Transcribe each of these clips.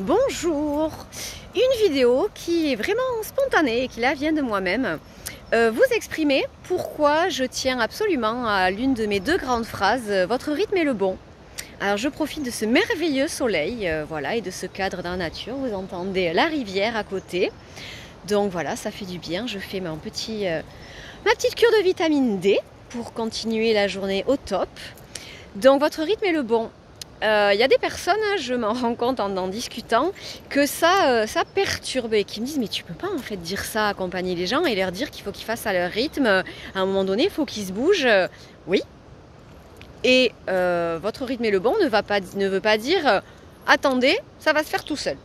Bonjour! Une vidéo qui est vraiment spontanée et qui là vient de moi-même. Vous exprimer pourquoi je tiens absolument à l'une de mes deux grandes phrases, votre rythme est le bon. Alors je profite de ce merveilleux soleil, voilà, et de ce cadre dans la nature. Vous entendez la rivière à côté. Donc voilà, ça fait du bien. Je fais ma petite cure de vitamine D pour continuer la journée au top. Donc votre rythme est le bon. Il y a des personnes, je m'en rends compte en discutant, que ça perturbe et qui me disent mais tu peux pas en fait dire ça, accompagner les gens et leur dire qu'il faut qu'ils fassent à leur rythme, à un moment donné il faut qu'ils se bougent. Oui, et votre rythme est le bon ne veut pas dire attendez, ça va se faire tout seul.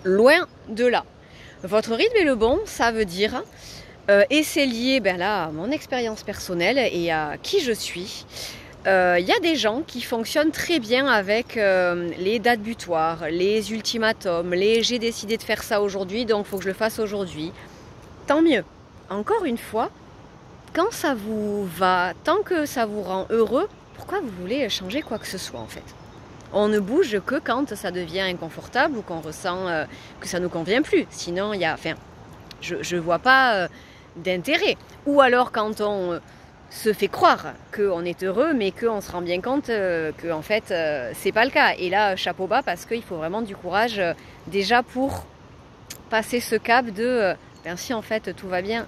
Loin de là. Votre rythme est le bon, ça veut dire, et c'est lié là, à mon expérience personnelle et à qui je suis. Y a des gens qui fonctionnent très bien avec les dates butoirs, les ultimatums, les j'ai décidé de faire ça aujourd'hui, donc il faut que je le fasse aujourd'hui. Tant mieux. Encore une fois, quand ça vous va, tant que ça vous rend heureux, pourquoi vous voulez changer quoi que ce soit en fait? On ne bouge que quand ça devient inconfortable ou qu'on ressent que ça ne nous convient plus. Sinon, je vois pas d'intérêt. Ou alors quand on se fait croire qu'on est heureux, mais qu'on se rend bien compte que en fait c'est pas le cas. Et là, chapeau bas, parce qu'il faut vraiment du courage déjà pour passer ce cap de si en fait tout va bien,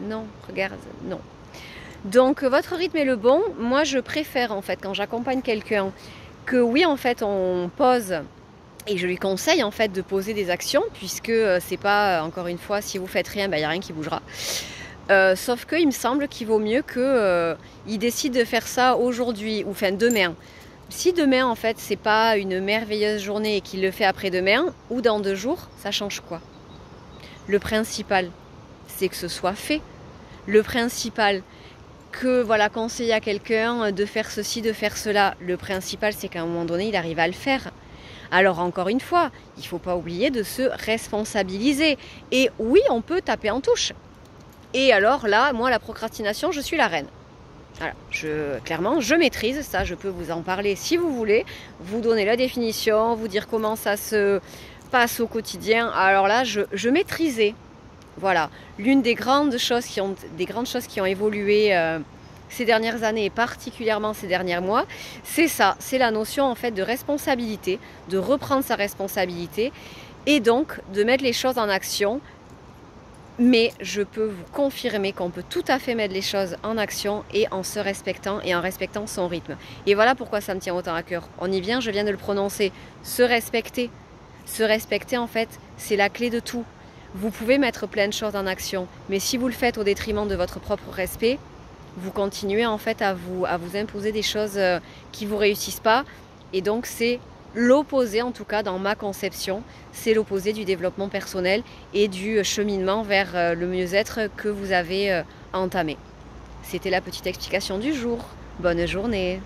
non, regarde, non. Donc votre rythme est le bon. Moi je préfère en fait quand j'accompagne quelqu'un que oui en fait on pose. Et je lui conseille en fait de poser des actions puisque c'est pas, encore une fois, si vous faites rien, il n'y a rien qui bougera. Sauf qu'il me semble qu'il vaut mieux qu'il décide de faire ça aujourd'hui ou demain. Si demain en fait c'est pas une merveilleuse journée et qu'il le fait après-demain ou dans 2 jours, ça change quoi? Le principal c'est que ce soit fait. Le principal que conseiller à quelqu'un de faire ceci, de faire cela. Le principal c'est qu'à un moment donné il arrive à le faire. Alors encore une fois, il ne faut pas oublier de se responsabiliser. Et oui, on peut taper en touche. Et alors là, moi, la procrastination, je suis la reine. Voilà, clairement, je maîtrise ça, je peux vous en parler si vous voulez, vous donner la définition, vous dire comment ça se passe au quotidien. Alors là, je maîtrisais. Voilà, l'une des grandes choses qui ont évolué ces dernières années et particulièrement ces derniers mois, c'est ça, c'est la notion en fait de responsabilité, de reprendre sa responsabilité et donc de mettre les choses en action. Mais je peux vous confirmer qu'on peut tout à fait mettre les choses en action et en se respectant et en respectant son rythme. Et voilà pourquoi ça me tient autant à cœur. On y vient, je viens de le prononcer, se respecter. Se respecter en fait, c'est la clé de tout. Vous pouvez mettre plein de choses en action, mais si vous le faites au détriment de votre propre respect, vous continuez en fait à vous imposer des choses qui ne vous réussissent pas. Et donc c'est l'opposé, en tout cas dans ma conception, c'est l'opposé du développement personnel et du cheminement vers le mieux-être que vous avez entamé. C'était la petite explication du jour. Bonne journée!